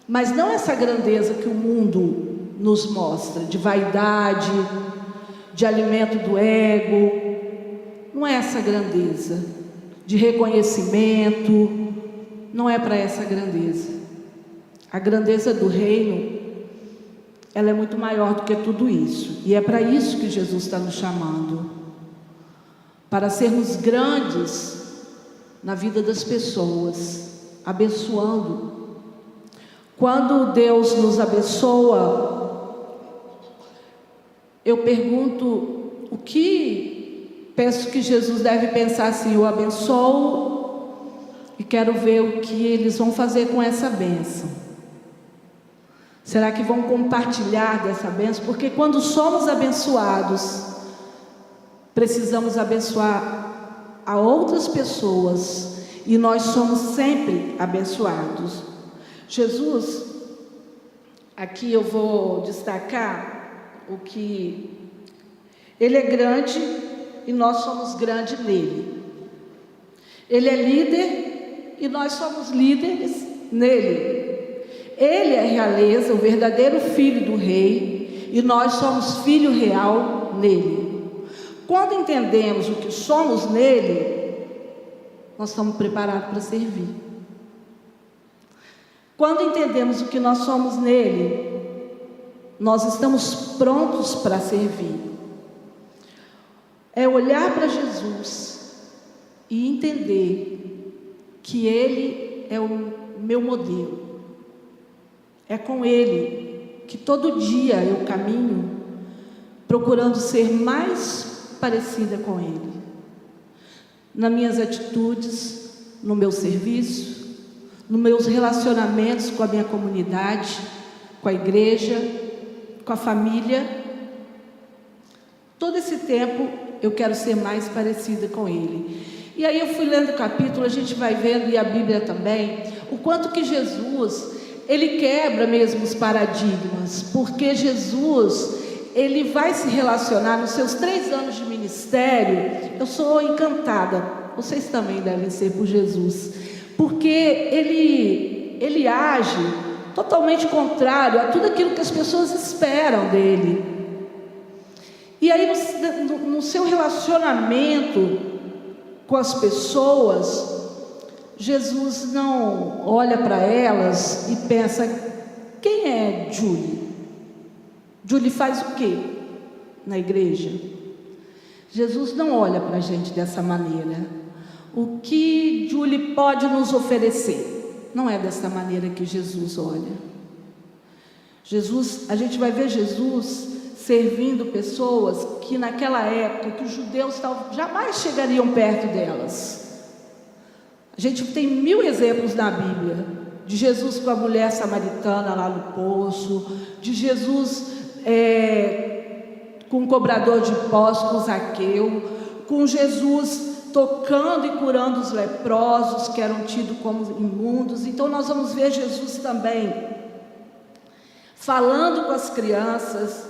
[SPEAKER 2] mas não essa grandeza que o mundo nos mostra, de vaidade, de alimento do ego. Não é essa grandeza, de reconhecimento, não é para essa grandeza. A grandeza do reino, ela é muito maior do que tudo isso, e é para isso que Jesus está nos chamando, para sermos grandes na vida das pessoas, abençoando. Quando Deus nos abençoa, eu pergunto, o que penso que Jesus deve pensar assim: eu abençoo e quero ver o que eles vão fazer com essa bênção. Será que vão compartilhar dessa bênção? Porque quando somos abençoados, precisamos abençoar a outras pessoas, e nós somos sempre abençoados. Jesus, aqui eu vou destacar o que Ele é grande e nós somos grandes nele. Ele é líder e nós somos líderes nele. Ele é realeza, o verdadeiro filho do rei, e nós somos filho real nele. Quando entendemos o que somos nele, nós estamos preparados para servir. Quando entendemos o que nós somos nele, nós estamos prontos para servir. É olhar para Jesus e entender que Ele é o meu modelo. É com Ele que todo dia eu caminho, procurando ser mais parecida com Ele, nas minhas atitudes, no meu serviço, nos meus relacionamentos com a minha comunidade, com a igreja, com a família. Todo esse tempo eu quero ser mais parecida com Ele. E aí eu fui lendo o capítulo, a gente vai vendo, e a Bíblia também, o quanto que Jesus, Ele quebra mesmo os paradigmas, porque Jesus, Ele vai se relacionar nos seus 3 anos de ministério. Eu sou encantada, vocês também devem ser, por Jesus, porque ele age totalmente contrário a tudo aquilo que as pessoas esperam dele. E aí no seu relacionamento com as pessoas, Jesus não olha para elas e pensa: quem é Julie? Julie faz o quê na igreja? Jesus não olha para a gente dessa maneira. O que Julie pode nos oferecer? Não é dessa maneira que Jesus olha. A gente vai ver Jesus servindo pessoas que naquela época, que os judeus jamais chegariam perto delas. A gente tem 1000 exemplos na Bíblia, de Jesus com a mulher samaritana lá no poço, de Jesus com o cobrador de impostos, com Zaqueu, com Jesus tocando e curando os leprosos que eram tidos como imundos. Então nós vamos ver Jesus também falando com as crianças,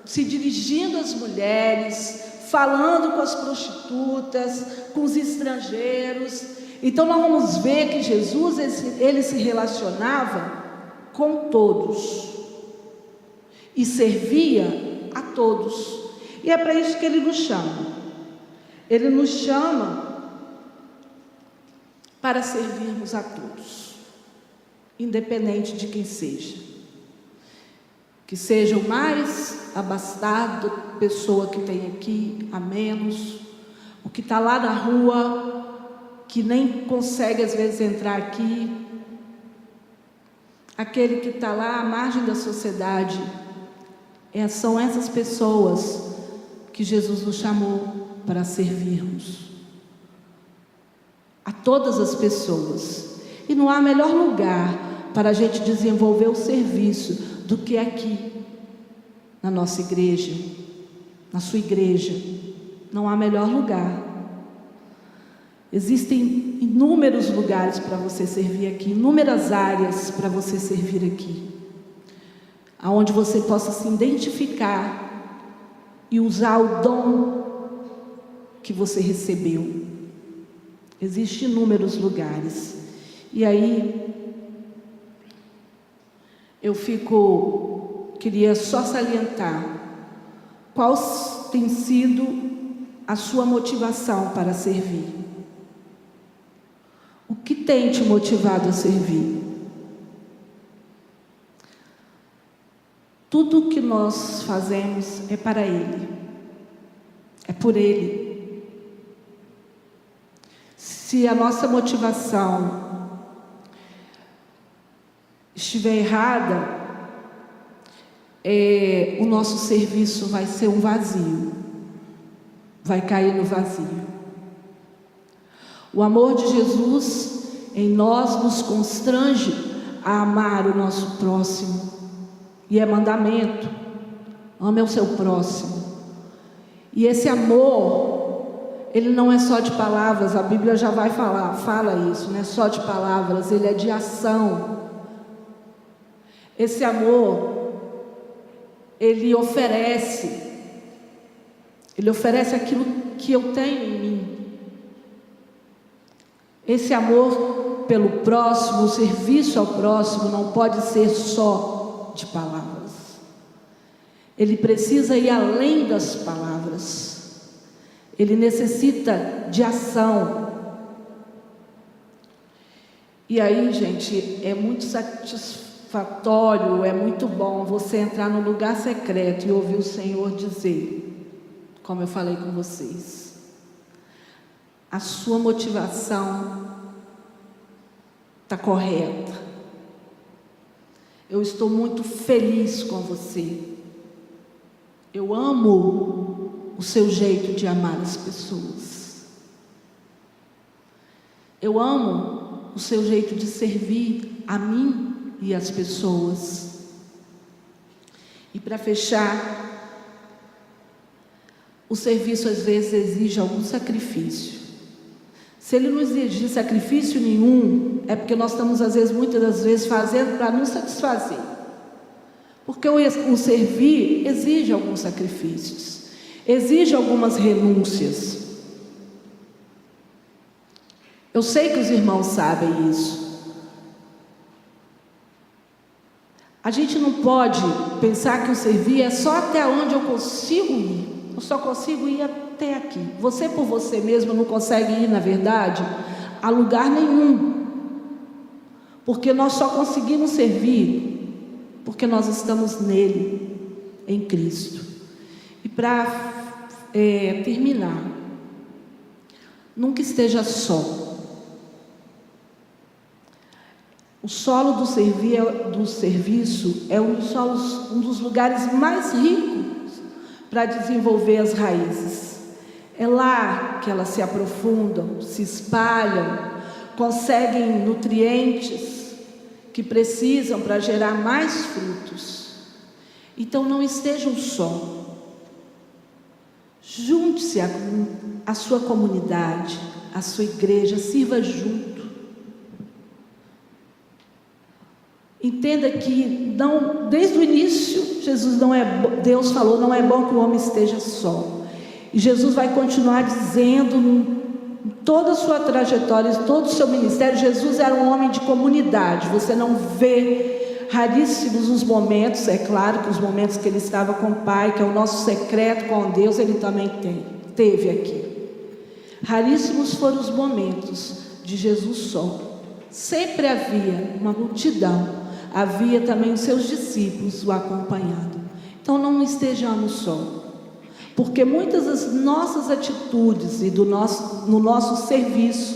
[SPEAKER 2] se dirigindo às mulheres, falando com as prostitutas, com os estrangeiros. Então nós vamos ver que Jesus, ele se relacionava com todos e servia a todos. E é para isso que ele nos chama. Ele nos chama para servirmos a todos, independente de quem seja. Que seja o mais abastado, pessoa que tem aqui, a menos, o que está lá na rua, que nem consegue às vezes entrar aqui, aquele que está lá à margem da sociedade. São essas pessoas que Jesus nos chamou para servirmos. A todas as pessoas. E não há melhor lugar para a gente desenvolver o serviço do que aqui, na nossa igreja, na sua igreja. Não há melhor lugar. Existem inúmeros lugares para você servir aqui, inúmeras áreas para você servir aqui, aonde você possa se identificar e usar o dom que você recebeu. Existem inúmeros lugares. E aí queria só salientar qual tem sido a sua motivação para servir. O que tem te motivado a servir? Tudo que nós fazemos é para Ele, é por Ele. Se a nossa motivação estiver errada, o nosso serviço vai ser um vazio, vai cair no vazio. O amor de Jesus em nós nos constrange a amar o nosso próximo. E é mandamento: ame o seu próximo. E esse amor, ele não é só de palavras, a Bíblia já fala isso, não é só de palavras, ele é de ação. Esse amor, ele oferece aquilo que eu tenho em mim. Esse amor pelo próximo, o serviço ao próximo, não pode ser só de palavras. Ele precisa ir além das palavras. Ele necessita de ação. E aí, gente, é muito satisfatório, é muito bom você entrar no lugar secreto e ouvir o Senhor dizer, como eu falei com vocês: a sua motivação está correta. Eu estou muito feliz com você. Eu amo o seu jeito de amar as pessoas. Eu amo o seu jeito de servir a mim e as pessoas. E para fechar, o serviço às vezes exige algum sacrifício. Se ele não exigir sacrifício nenhum, é porque nós estamos, muitas das vezes, fazendo para nos satisfazer. Porque o servir exige alguns sacrifícios, exige algumas renúncias. Eu sei que os irmãos sabem isso. A gente não pode pensar que o servir é só até onde eu consigo ir. Eu só consigo ir até aqui. Você por você mesmo não consegue ir, na verdade, a lugar nenhum. Porque nós só conseguimos servir porque nós estamos nele, em Cristo. E para terminar, nunca esteja só. O solo do serviço é um dos lugares mais ricos para desenvolver as raízes. É lá que elas se aprofundam, se espalham, conseguem nutrientes que precisam para gerar mais frutos. Então não estejam só. Junte-se à sua comunidade, à sua igreja, sirva junto. Entenda que não, desde o início, Deus falou, não é bom que o homem esteja só. E Jesus vai continuar dizendo, em toda a sua trajetória, em todo o seu ministério, Jesus era um homem de comunidade. Você não vê, raríssimos os momentos, é claro que os momentos que ele estava com o Pai, que é o nosso secreto com Deus, ele também teve aqui. Raríssimos foram os momentos de Jesus só. Sempre havia uma multidão, havia também os seus discípulos o acompanhando. Então não estejamos só, porque muitas das nossas atitudes e no nosso serviço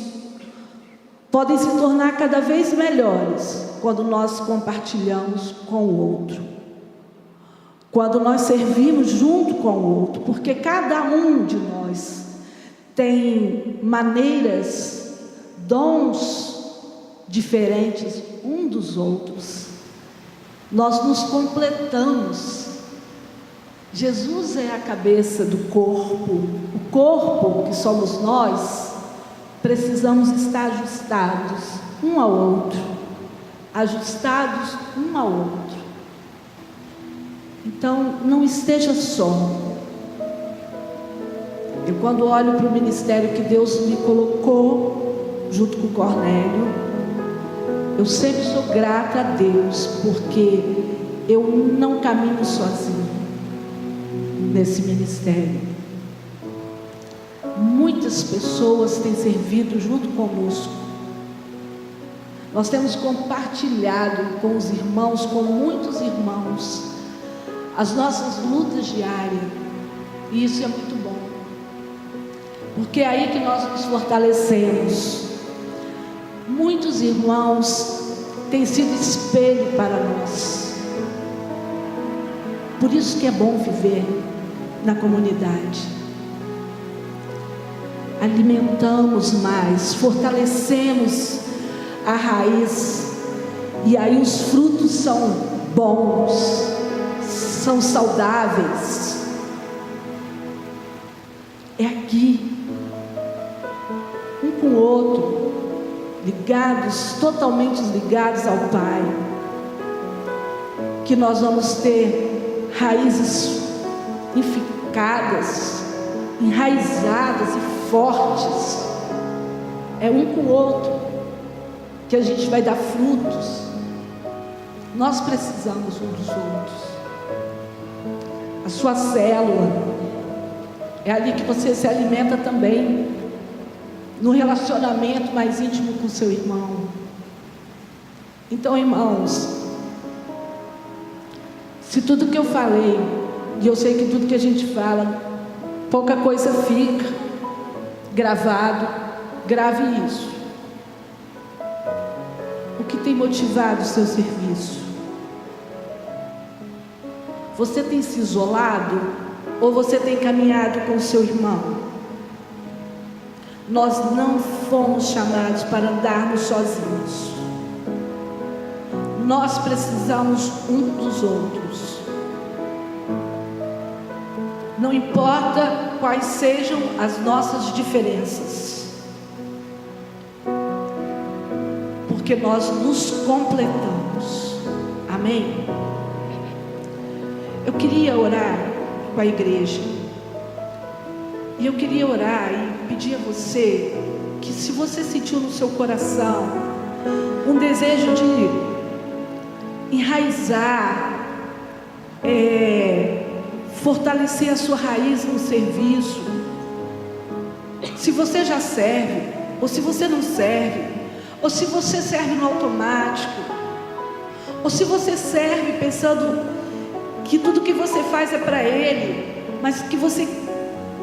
[SPEAKER 2] podem se tornar cada vez melhores quando nós compartilhamos com o outro, quando nós servimos junto com o outro, porque cada um de nós tem maneiras, dons diferentes um dos outros. Nós nos completamos. Jesus é a cabeça do corpo. O corpo, que somos nós, precisamos estar ajustados um ao outro. Ajustados um ao outro. Então, não esteja só. Eu, quando olho para o ministério que Deus me colocou, junto com Cornélio, eu sempre sou grata a Deus, porque eu não caminho sozinho nesse ministério. Muitas pessoas têm servido junto conosco. Nós temos compartilhado com os irmãos, com muitos irmãos, as nossas lutas diárias, e isso é muito bom, porque é aí que nós nos fortalecemos. Muitos irmãos têm sido espelho para nós. Por isso que é bom viver na comunidade. Alimentamos mais, fortalecemos a raiz, e aí os frutos são bons, são saudáveis. É aqui, um com o outro, ligados, totalmente ligados ao Pai, que nós vamos ter raízes fincadas, enraizadas e fortes. É um com o outro que a gente vai dar frutos. Nós precisamos um dos outros. A sua célula é ali que você se alimenta também, no relacionamento mais íntimo com seu irmão. Então, irmãos, se tudo que eu falei, e eu sei que tudo que a gente fala, pouca coisa fica gravado, grave isso. O que tem motivado o seu serviço? Você tem se isolado ou você tem caminhado com o seu irmão? Nós não fomos chamados para andarmos sozinhos. Nós precisamos um dos outros. Não importa quais sejam as nossas diferenças, porque nós nos completamos. Amém? Eu queria orar com a igreja. E eu queria orar e pedir a você que, se você sentiu no seu coração um desejo de enraizar, fortalecer a sua raiz no serviço, se você já serve, ou se você não serve, ou se você serve no automático, ou se você serve pensando que tudo que você faz é para Ele, mas que você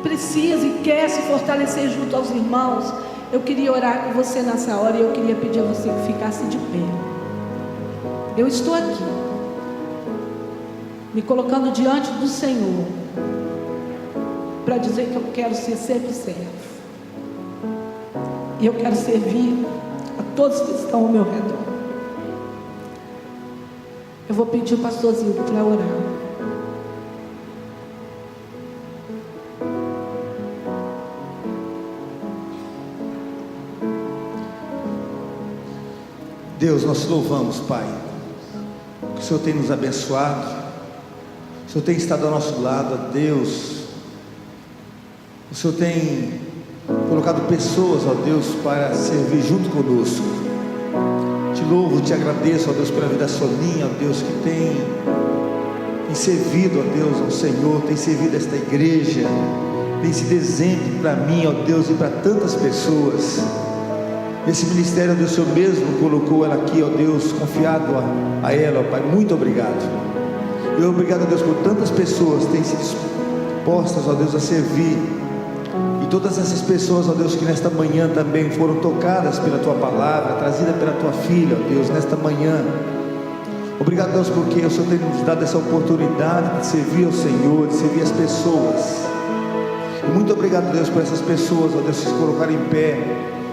[SPEAKER 2] precisa e quer se fortalecer junto aos irmãos, eu queria orar com você nessa hora, e eu queria pedir a você que ficasse de pé. Eu estou aqui, me colocando diante do Senhor, para dizer que eu quero ser sempre servo, e eu quero servir todos que estão ao meu redor. Eu vou pedir o pastorzinho para orar.
[SPEAKER 4] Deus, nós te louvamos, Pai, que o Senhor tem nos abençoado, o Senhor tem estado ao nosso lado, ó Deus. O Senhor tem colocado pessoas, ó Deus, para servir junto conosco. Te louvo, te agradeço, ó Deus, pela vida da Soninha, ó Deus, que tem servido, ó Deus, ao Senhor, tem servido esta igreja, tem sido exemplo para mim, ó Deus, e para tantas pessoas. Esse ministério, ó Deus, o Senhor mesmo colocou ela aqui, ó Deus, confiado a ela, ó Pai, muito obrigado. Eu obrigado, ó Deus, por tantas pessoas que têm sido dispostas, ó Deus, a servir. E todas essas pessoas, ó Deus, que nesta manhã também foram tocadas pela Tua palavra, trazida pela Tua filha, ó Deus, nesta manhã. Obrigado, Deus, porque o Senhor tem nos dado essa oportunidade de servir ao Senhor, de servir as pessoas. E muito obrigado, Deus, por essas pessoas, ó Deus, que se colocaram em pé.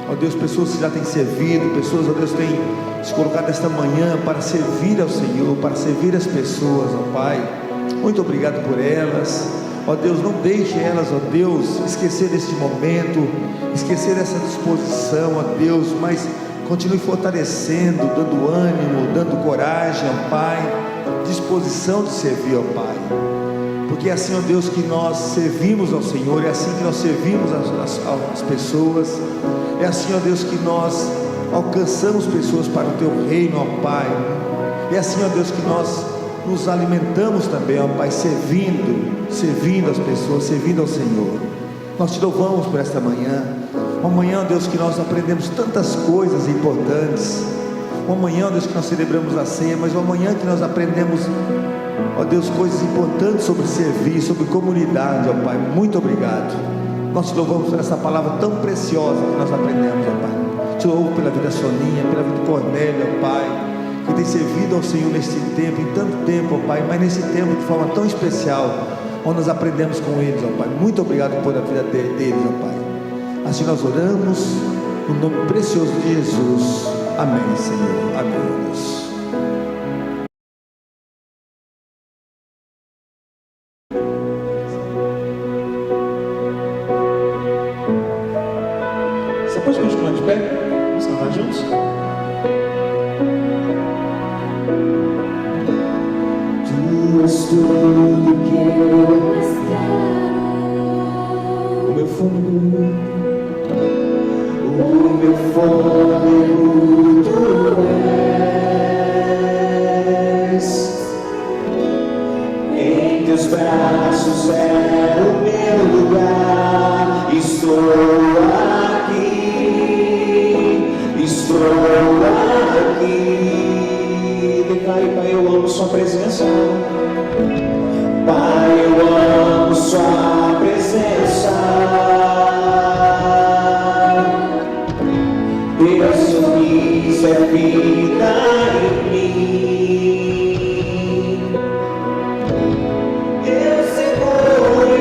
[SPEAKER 4] Ó Deus, pessoas que já têm servido, pessoas, ó Deus, que têm se colocado esta manhã para servir ao Senhor, para servir as pessoas, ó Pai. Muito obrigado por elas. Ó Deus, não deixe elas, ó Deus, esquecer deste momento, esquecer dessa disposição, ó Deus, mas continue fortalecendo, dando ânimo, dando coragem, ó Pai, disposição de servir, ó Pai. Porque é assim, ó Deus, que nós servimos ao Senhor, é assim que nós servimos as pessoas, é assim, ó Deus, que nós alcançamos pessoas para o Teu reino, ó Pai. É assim, ó Deus, que nós nos alimentamos também, ó Pai, servindo as pessoas, servindo ao Senhor. Nós Te louvamos por esta manhã, uma manhã, ó Deus, que nós aprendemos tantas coisas importantes, uma manhã, ó Deus, que nós celebramos a ceia, mas uma manhã que nós aprendemos, ó Deus, coisas importantes sobre servir, sobre comunidade, ó Pai. Muito obrigado. Nós Te louvamos por essa palavra tão preciosa que nós aprendemos, ó Pai. Te louvo pela vida da Soninha, pela vida do Cornélio, ó Pai, que tem servido ao Senhor neste tempo, em tanto tempo, ó Pai, mas nesse tempo de forma tão especial, onde nós aprendemos com eles, ó Pai. Muito obrigado por a vida deles, ó Pai. Assim nós oramos, no nome precioso de Jesus. Amém, Senhor. Amém, Deus.
[SPEAKER 1] Você pode continuar de pé? Vamos cantar juntos?
[SPEAKER 3] Tu és tudo que eu espero, o meu fundo, o meu fôlego, Tu és. Em Teus braços é o meu lugar. Estou aqui. Declare, Pai, eu amo Sua presença. Pai, eu amo Sua presença. Deus feliz é vida em mim. Eu seguro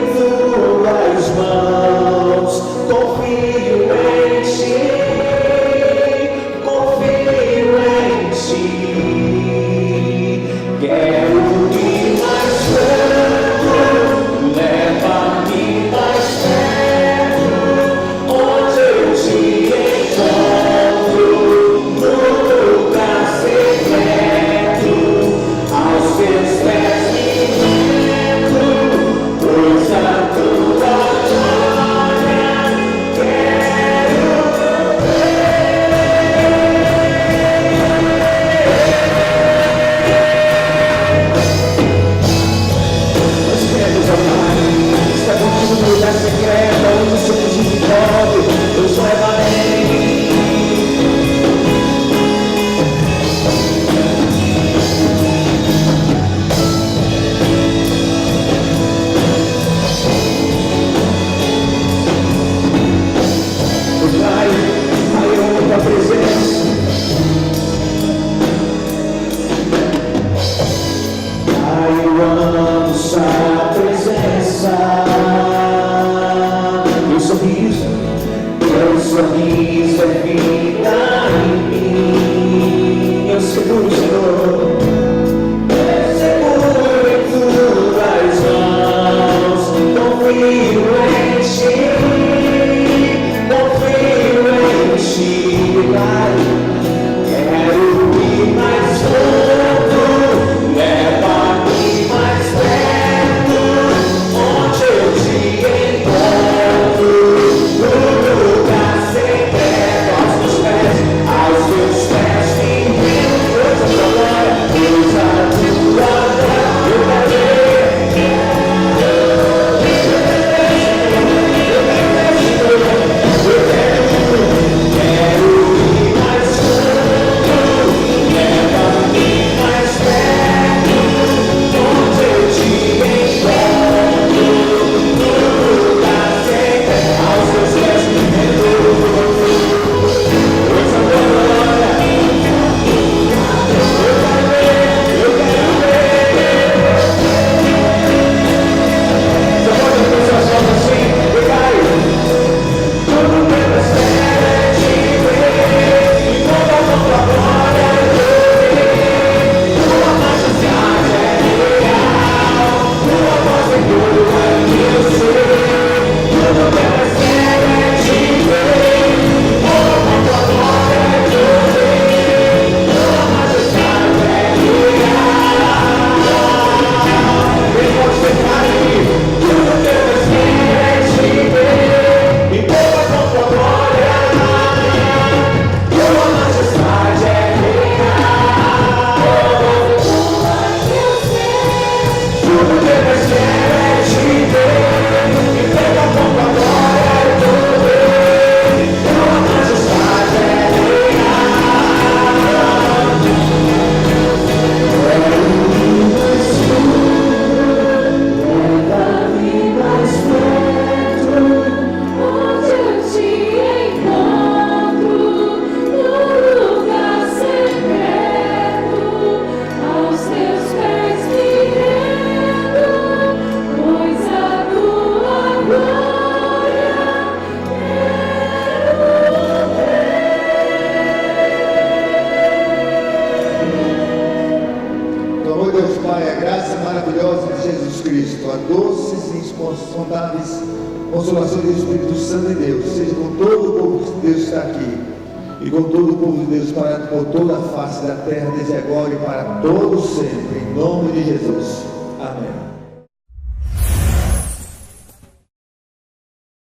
[SPEAKER 4] consolação do Espírito Santo de Deus seja com todo o povo de Deus que está aqui e com todo o povo de Deus espalhado por toda a face da terra, desde agora e para todos sempre, em nome de Jesus. Amém.